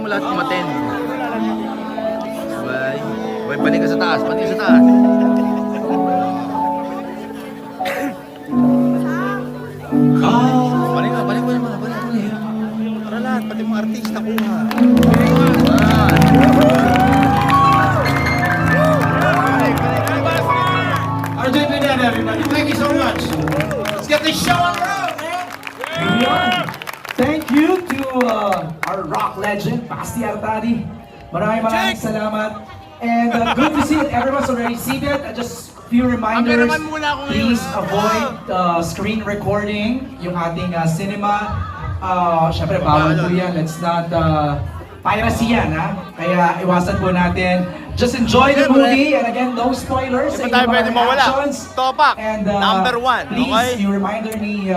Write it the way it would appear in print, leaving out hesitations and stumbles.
lahat umaten. Bye. Bye, panig ka sa taas. Panig ka sa taas. Panig ka, panig ka. Para lahat, pati mga artista kuha. RJ Pineda, everybody. Thank you so much. Let's get this show on the road, man. Thank you to our rock legend, Basti Artadi. Maraming salamat. And good to see that everyone's already seated. Just a few reminders, please avoid screen recording yung ating cinema. Syempre, bawal po yan. Let's not piracy yan, ha? Kaya iwasan po natin. Just enjoy the movie, and again, no spoilers. Hindi pa tayo pwede mawala. Actions. Topak, And number 1, please, okay? yung reminder ni